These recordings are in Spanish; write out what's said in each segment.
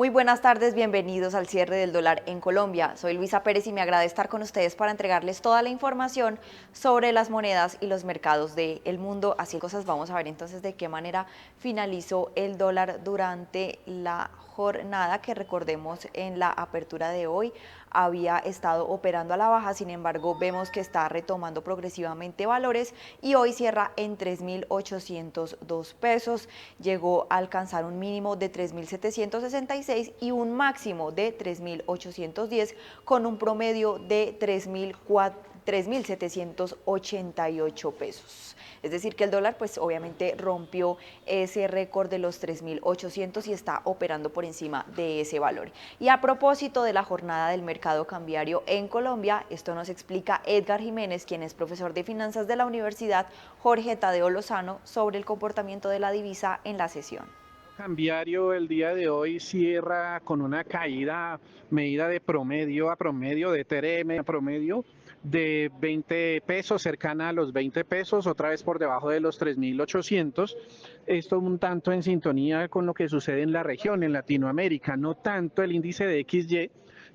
Muy buenas tardes, bienvenidos al cierre del dólar en Colombia. Soy Luisa Pérez y me agrada estar con ustedes para entregarles toda la información sobre las monedas y los mercados del mundo. Así cosas, vamos a ver entonces de qué manera finalizó el dólar durante la jornada, que recordemos en la apertura de hoy había estado operando a la baja. Sin embargo, vemos que está retomando progresivamente valores y hoy cierra en 3.802 pesos. Llegó a alcanzar un mínimo de 3.766 y un máximo de 3.810 con un promedio de 3.788 pesos. Es decir que el dólar pues obviamente rompió ese récord de los 3.800 y está operando por encima de ese valor. Y a propósito de la jornada del mercado cambiario en Colombia, esto nos explica Edgar Jiménez, quien es profesor de finanzas de la Universidad Jorge Tadeo Lozano, sobre el comportamiento de la divisa en la sesión. Cambiario el día de hoy cierra con una caída medida de promedio a promedio, de TRM a promedio, de 20 pesos, cercana a los 20 pesos, otra vez por debajo de los 3.800. Esto un tanto en sintonía con lo que sucede en la región, en Latinoamérica, no tanto el índice de XY,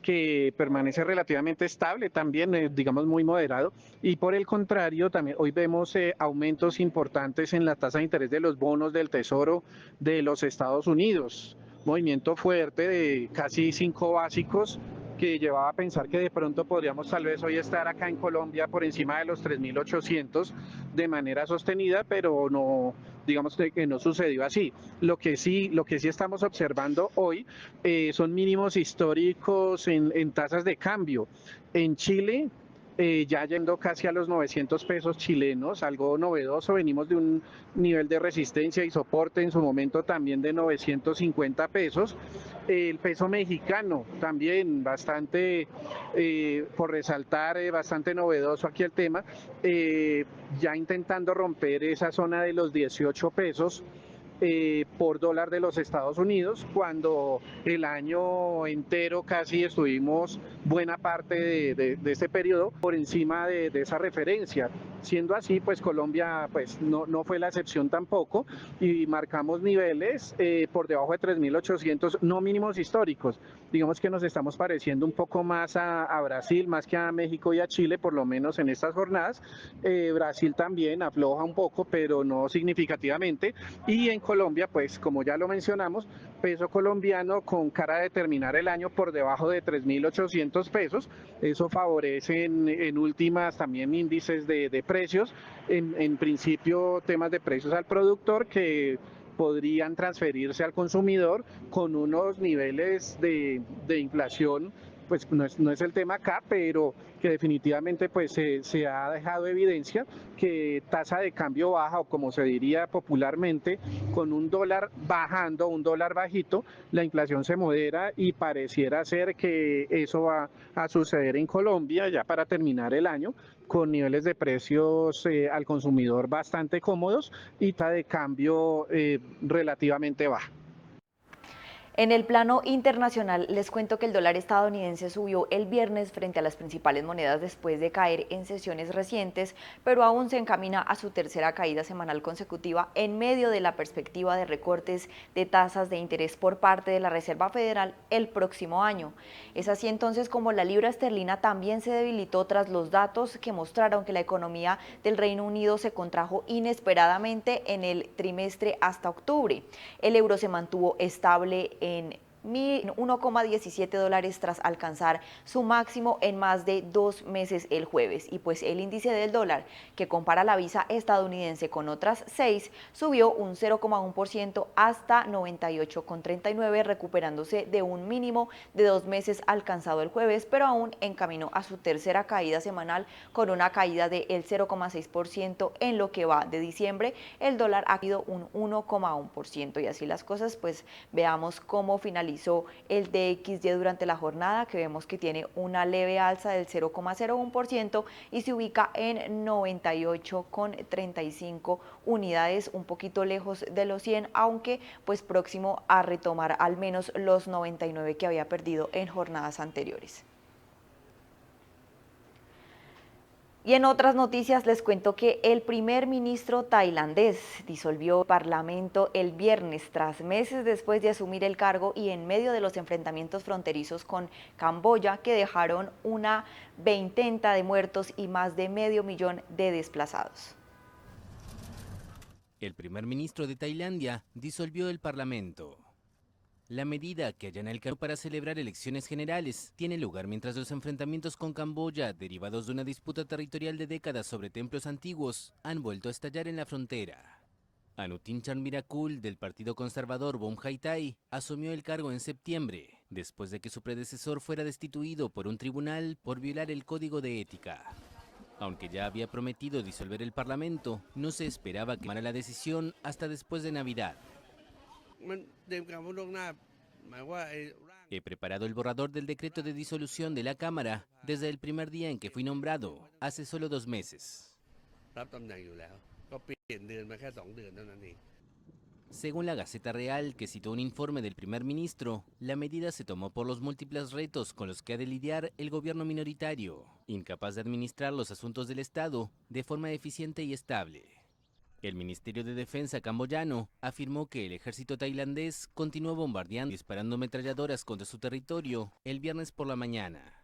que permanece relativamente estable, también digamos muy moderado, y por el contrario también hoy vemos aumentos importantes en la tasa de interés de los bonos del Tesoro de los Estados Unidos, movimiento fuerte de casi 5 básicos que llevaba a pensar que de pronto podríamos tal vez hoy estar acá en Colombia por encima de los 3.800 de manera sostenida, pero no, digamos que no sucedió así. Lo que sí estamos observando hoy son mínimos históricos en tasas de cambio. En Chile, ya yendo casi a los 900 pesos chilenos, algo novedoso, venimos de un nivel de resistencia y soporte en su momento también de 950 pesos. El peso mexicano también bastante, por resaltar, bastante novedoso aquí el tema, ya intentando romper esa zona de los 18 pesos por dólar de los Estados Unidos, cuando el año entero casi estuvimos buena parte de este periodo por encima de esa referencia. Siendo así, pues Colombia pues no fue la excepción tampoco y marcamos niveles por debajo de 3.800, no mínimos históricos. Digamos que nos estamos pareciendo un poco más a Brasil, más que a México y a Chile, por lo menos en estas jornadas. Brasil también afloja un poco, pero no significativamente. Y en Colombia, pues como ya lo mencionamos, peso colombiano con cara de terminar el año por debajo de 3.800 pesos. Eso favorece en últimas también índices de precios, en principio temas de precios al productor que podrían transferirse al consumidor con unos niveles de inflación, pues no es el tema acá, pero que definitivamente pues se ha dejado evidencia que tasa de cambio baja, o como se diría popularmente, con un dólar bajando, un dólar bajito, la inflación se modera y pareciera ser que eso va a suceder en Colombia ya para terminar el año, con niveles de precios al consumidor bastante cómodos y tasa de cambio relativamente baja. En el plano internacional, les cuento que el dólar estadounidense subió el viernes frente a las principales monedas después de caer en sesiones recientes, pero aún se encamina a su tercera caída semanal consecutiva en medio de la perspectiva de recortes de tasas de interés por parte de la Reserva Federal el próximo año. Es así entonces como la libra esterlina también se debilitó tras los datos que mostraron que la economía del Reino Unido se contrajo inesperadamente en el trimestre hasta octubre. El euro se mantuvo estable en 1,17 dólares tras alcanzar su máximo en más de 2 meses el jueves. Y pues el índice del dólar, que compara la visa estadounidense con otras 6, subió un 0,1% hasta 98,39, recuperándose de un mínimo de 2 meses alcanzado el jueves, pero aún en camino a su tercera caída semanal, con una caída del 0,6% en lo que va de diciembre. El dólar ha caído un 1,1%, y así las cosas, pues veamos cómo finaliza el DXY durante la jornada, que vemos que tiene una leve alza del 0,01% y se ubica en 98,35 unidades, un poquito lejos de los 100, aunque pues próximo a retomar al menos los 99 que había perdido en jornadas anteriores. Y en otras noticias les cuento que el primer ministro tailandés disolvió el parlamento el viernes tras meses después de asumir el cargo y en medio de los enfrentamientos fronterizos con Camboya que dejaron una veintena de muertos y más de medio millón de desplazados. El primer ministro de Tailandia disolvió el parlamento. La medida, que allana el camino para celebrar elecciones generales, tiene lugar mientras los enfrentamientos con Camboya, derivados de una disputa territorial de décadas sobre templos antiguos, han vuelto a estallar en la frontera. Anutin Charnvirakul, del Partido Conservador Bom Hai Thai, asumió el cargo en septiembre, después de que su predecesor fuera destituido por un tribunal por violar el código de ética. Aunque ya había prometido disolver el parlamento, no se esperaba que tomara la decisión hasta después de Navidad. He preparado el borrador del decreto de disolución de la Cámara desde el primer día en que fui nombrado, hace solo 2 meses. Según la Gaceta Real, que citó un informe del primer ministro, la medida se tomó por los múltiples retos con los que ha de lidiar el gobierno minoritario, incapaz de administrar los asuntos del Estado de forma eficiente y estable. El Ministerio de Defensa camboyano afirmó que el ejército tailandés continuó bombardeando y disparando ametralladoras contra su territorio el viernes por la mañana.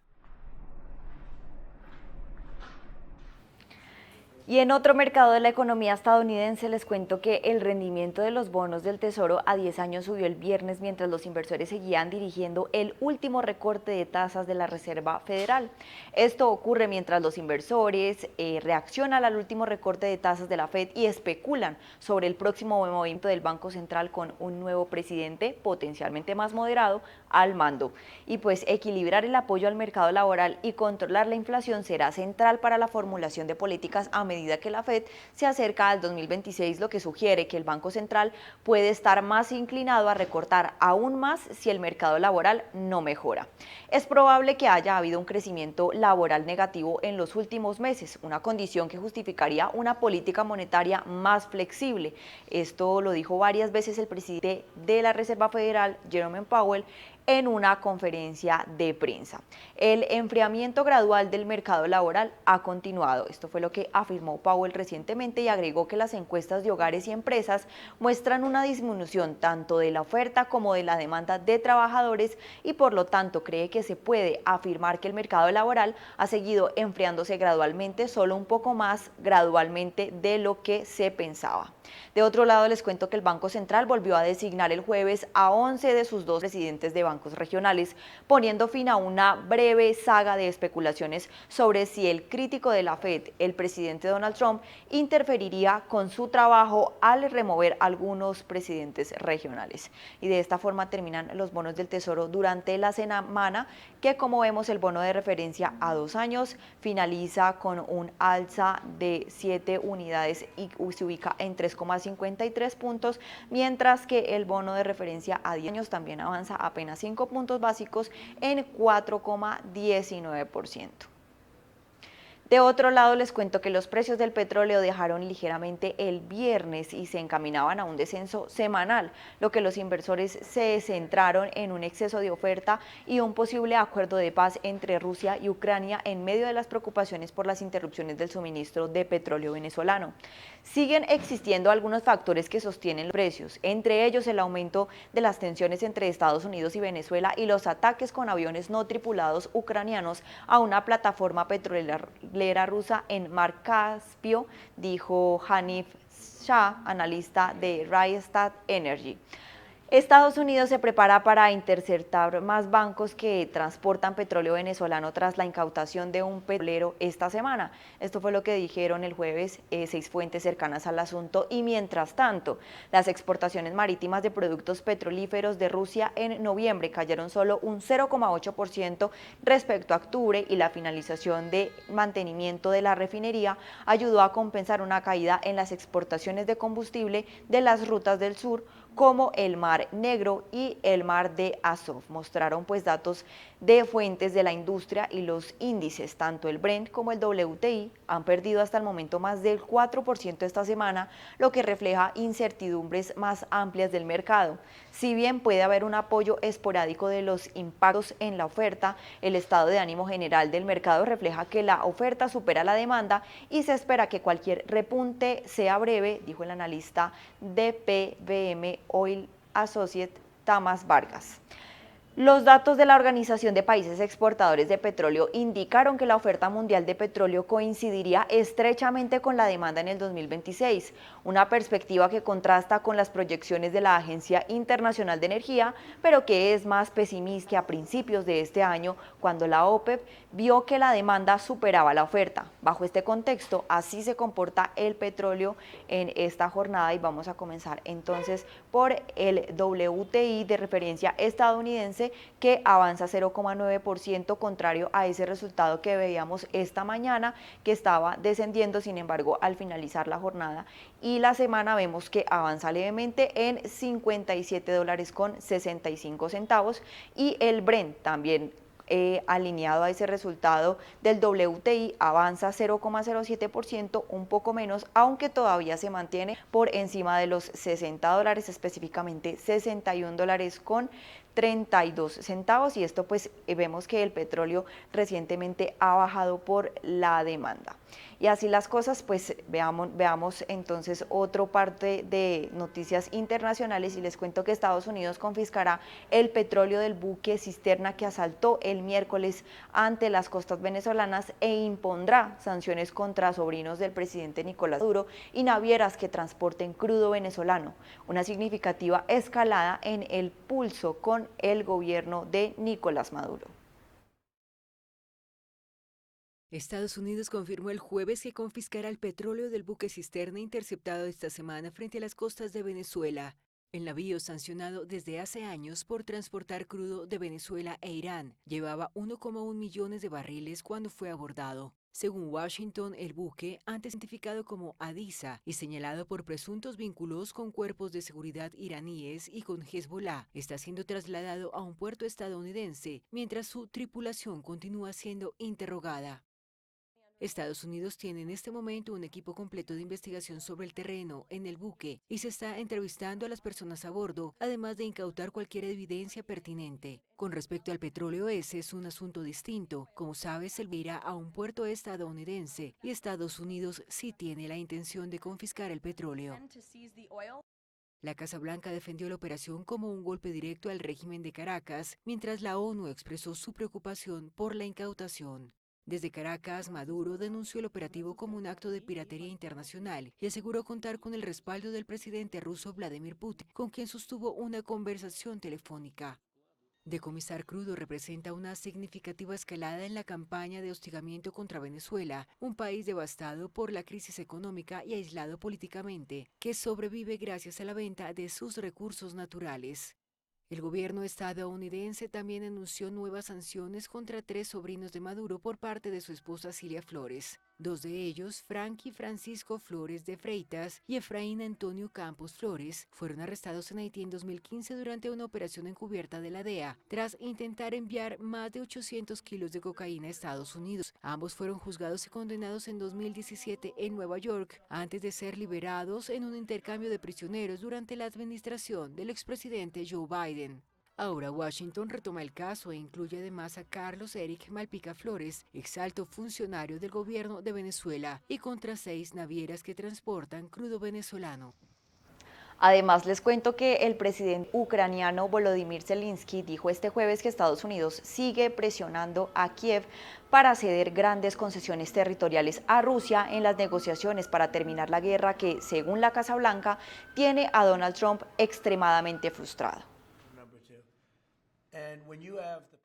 Y en otro mercado de la economía estadounidense les cuento que el rendimiento de los bonos del Tesoro a 10 años subió el viernes mientras los inversores seguían dirigiendo el último recorte de tasas de la Reserva Federal. Esto ocurre mientras los inversores reaccionan al último recorte de tasas de la Fed y especulan sobre el próximo movimiento del Banco Central con un nuevo presidente potencialmente más moderado al mando. Y pues equilibrar el apoyo al mercado laboral y controlar la inflación será central para la formulación de políticas a medida que la Fed se acerca al 2026, lo que sugiere que el Banco Central puede estar más inclinado a recortar aún más si el mercado laboral no mejora. Es probable que haya habido un crecimiento laboral negativo en los últimos meses, una condición que justificaría una política monetaria más flexible. Esto lo dijo varias veces el presidente de la Reserva Federal, Jerome Powell, en una conferencia de prensa. El enfriamiento gradual del mercado laboral ha continuado. Esto fue lo que afirmó Powell recientemente y agregó que las encuestas de hogares y empresas muestran una disminución tanto de la oferta como de la demanda de trabajadores y por lo tanto cree que se puede afirmar que el mercado laboral ha seguido enfriándose gradualmente, solo un poco más gradualmente de lo que se pensaba. De otro lado, les cuento que el Banco Central volvió a designar el jueves a 11 de sus 2 presidentes de bancos regionales, poniendo fin a una breve saga de especulaciones sobre si el crítico de la Fed, el presidente Donald Trump, interferiría con su trabajo al remover algunos presidentes regionales. Y de esta forma terminan los bonos del Tesoro durante la semana, que como vemos el bono de referencia a 2 años finaliza con un alza de 7 unidades y se ubica en 3,53 puntos, mientras que el bono de referencia a 10 años también avanza apenas 5 puntos básicos en 4,19%. De otro lado, les cuento que los precios del petróleo dejaron ligeramente el viernes y se encaminaban a un descenso semanal, lo que los inversores se centraron en un exceso de oferta y un posible acuerdo de paz entre Rusia y Ucrania en medio de las preocupaciones por las interrupciones del suministro de petróleo venezolano. Siguen existiendo algunos factores que sostienen los precios, entre ellos el aumento de las tensiones entre Estados Unidos y Venezuela y los ataques con aviones no tripulados ucranianos a una plataforma petrolera rusa en Mar Caspio, dijo Hanif Shah, analista de Rystad Energy. Estados Unidos se prepara para interceptar más bancos que transportan petróleo venezolano tras la incautación de un petrolero esta semana. Esto fue lo que dijeron el jueves 6 fuentes cercanas al asunto y mientras tanto, las exportaciones marítimas de productos petrolíferos de Rusia en noviembre cayeron solo un 0,8% respecto a octubre y la finalización de mantenimiento de la refinería ayudó a compensar una caída en las exportaciones de combustible de las rutas del sur como el Mar Negro y el Mar de Azov. Mostraron pues datos de fuentes de la industria y los índices, tanto el Brent como el WTI, han perdido hasta el momento más del 4% esta semana, lo que refleja incertidumbres más amplias del mercado. Si bien puede haber un apoyo esporádico de los impactos en la oferta, el estado de ánimo general del mercado refleja que la oferta supera la demanda y se espera que cualquier repunte sea breve, dijo el analista de PBM Oil Associate Tamás Vargas. Los datos de la Organización de Países Exportadores de Petróleo indicaron que la oferta mundial de petróleo coincidiría estrechamente con la demanda en el 2026, una perspectiva que contrasta con las proyecciones de la Agencia Internacional de Energía, pero que es más pesimista que a principios de este año, cuando la OPEP vio que la demanda superaba la oferta. Bajo este contexto, así se comporta el petróleo en esta jornada y vamos a comenzar entonces por el WTI de referencia estadounidense, que avanza 0,9%, contrario a ese resultado que veíamos esta mañana, que estaba descendiendo. Sin embargo, al finalizar la jornada y la semana vemos que avanza levemente en $57.65, y el Brent también alineado a ese resultado del WTI avanza 0,07%, un poco menos, aunque todavía se mantiene por encima de los $60, específicamente $61.32, y esto pues vemos que el petróleo recientemente ha bajado por la demanda. Y así las cosas, pues veamos entonces otra parte de noticias internacionales, y les cuento que Estados Unidos confiscará el petróleo del buque cisterna que asaltó el miércoles ante las costas venezolanas e impondrá sanciones contra sobrinos del presidente Nicolás Maduro y navieras que transporten crudo venezolano, una significativa escalada en el pulso con el gobierno de Nicolás Maduro. Estados Unidos confirmó el jueves que confiscará el petróleo del buque cisterna interceptado esta semana frente a las costas de Venezuela. El navío, sancionado desde hace años por transportar crudo de Venezuela e Irán, llevaba 1,1 millones de barriles cuando fue abordado. Según Washington, el buque, antes identificado como Adisa y señalado por presuntos vínculos con cuerpos de seguridad iraníes y con Hezbollah, está siendo trasladado a un puerto estadounidense mientras su tripulación continúa siendo interrogada. Estados Unidos tiene en este momento un equipo completo de investigación sobre el terreno en el buque y se está entrevistando a las personas a bordo, además de incautar cualquier evidencia pertinente. Con respecto al petróleo, ese es un asunto distinto. Como sabes, se irá a un puerto estadounidense y Estados Unidos sí tiene la intención de confiscar el petróleo. La Casa Blanca defendió la operación como un golpe directo al régimen de Caracas, mientras la ONU expresó su preocupación por la incautación. Desde Caracas, Maduro denunció el operativo como un acto de piratería internacional y aseguró contar con el respaldo del presidente ruso Vladimir Putin, con quien sostuvo una conversación telefónica. Decomisar crudo representa una significativa escalada en la campaña de hostigamiento contra Venezuela, un país devastado por la crisis económica y aislado políticamente, que sobrevive gracias a la venta de sus recursos naturales. El gobierno estadounidense también anunció nuevas sanciones contra 3 sobrinos de Maduro por parte de su esposa Cilia Flores. 2 de ellos, Franky Francisco Flores de Freitas y Efraín Antonio Campos Flores, fueron arrestados en Haití en 2015 durante una operación encubierta de la DEA, tras intentar enviar más de 800 kilos de cocaína a Estados Unidos. Ambos fueron juzgados y condenados en 2017 en Nueva York, antes de ser liberados en un intercambio de prisioneros durante la administración del expresidente Joe Biden. Ahora Washington retoma el caso e incluye además a Carlos Eric Malpica Flores, exalto funcionario del gobierno de Venezuela, y contra 6 navieras que transportan crudo venezolano. Además, les cuento que el presidente ucraniano Volodymyr Zelensky dijo este jueves que Estados Unidos sigue presionando a Kiev para ceder grandes concesiones territoriales a Rusia en las negociaciones para terminar la guerra que, según la Casa Blanca, tiene a Donald Trump extremadamente frustrado.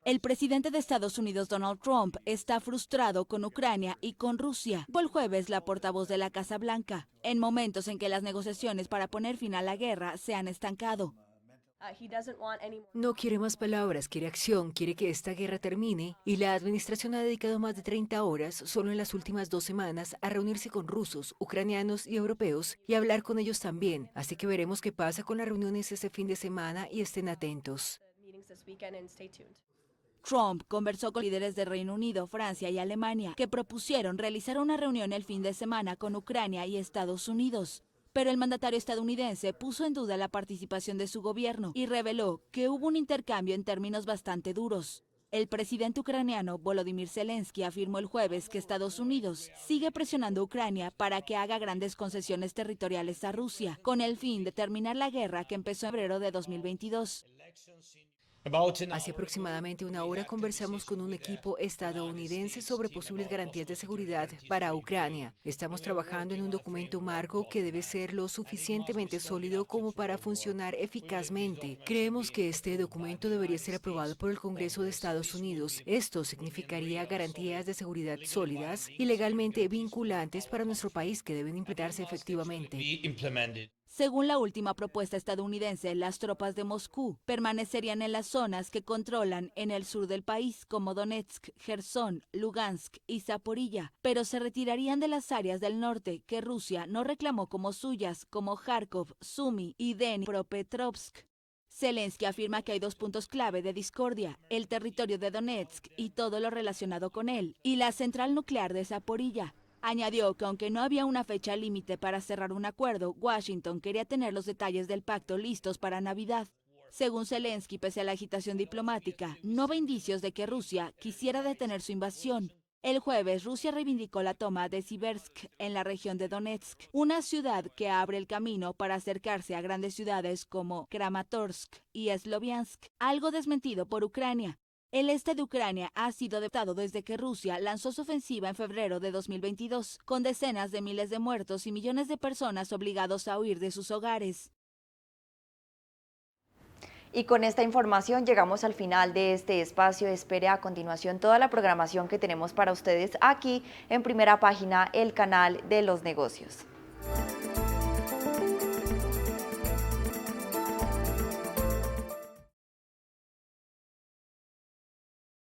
El presidente de Estados Unidos, Donald Trump, está frustrado con Ucrania y con Rusia. Fue el jueves la portavoz de la Casa Blanca, en momentos en que las negociaciones para poner fin a la guerra se han estancado. No quiere más palabras, quiere acción, quiere que esta guerra termine, y la administración ha dedicado más de 30 horas solo en las últimas 2 semanas a reunirse con rusos, ucranianos y europeos y hablar con ellos también, así que veremos qué pasa con las reuniones este fin de semana y estén atentos. Trump conversó con líderes de Reino Unido, Francia y Alemania, que propusieron realizar una reunión el fin de semana con Ucrania y Estados Unidos. Pero el mandatario estadounidense puso en duda la participación de su gobierno y reveló que hubo un intercambio en términos bastante duros. El presidente ucraniano Volodymyr Zelensky afirmó el jueves que Estados Unidos sigue presionando a Ucrania para que haga grandes concesiones territoriales a Rusia, con el fin de terminar la guerra que empezó en febrero de 2022. Hace aproximadamente una hora conversamos con un equipo estadounidense sobre posibles garantías de seguridad para Ucrania. Estamos trabajando en un documento marco que debe ser lo suficientemente sólido como para funcionar eficazmente. Creemos que este documento debería ser aprobado por el Congreso de Estados Unidos. Esto significaría garantías de seguridad sólidas y legalmente vinculantes para nuestro país que deben implementarse efectivamente. Según la última propuesta estadounidense, las tropas de Moscú permanecerían en las zonas que controlan en el sur del país, como Donetsk, Jersón, Lugansk y Zaporilla, pero se retirarían de las áreas del norte que Rusia no reclamó como suyas, como Kharkov, Sumy y Dnipropetrovsk. Zelensky afirma que hay 2 puntos clave de discordia: el territorio de Donetsk y todo lo relacionado con él, y la central nuclear de Zaporilla. Añadió que aunque no había una fecha límite para cerrar un acuerdo, Washington quería tener los detalles del pacto listos para Navidad. Según Zelensky, pese a la agitación diplomática, no ve indicios de que Rusia quisiera detener su invasión. El jueves, Rusia reivindicó la toma de Siversk en la región de Donetsk, una ciudad que abre el camino para acercarse a grandes ciudades como Kramatorsk y Sloviansk, algo desmentido por Ucrania. El este de Ucrania ha sido devastado desde que Rusia lanzó su ofensiva en febrero de 2022, con decenas de miles de muertos y millones de personas obligados a huir de sus hogares. Y con esta información llegamos al final de este espacio. Espere a continuación toda la programación que tenemos para ustedes aquí en Primera Página, el canal de los negocios.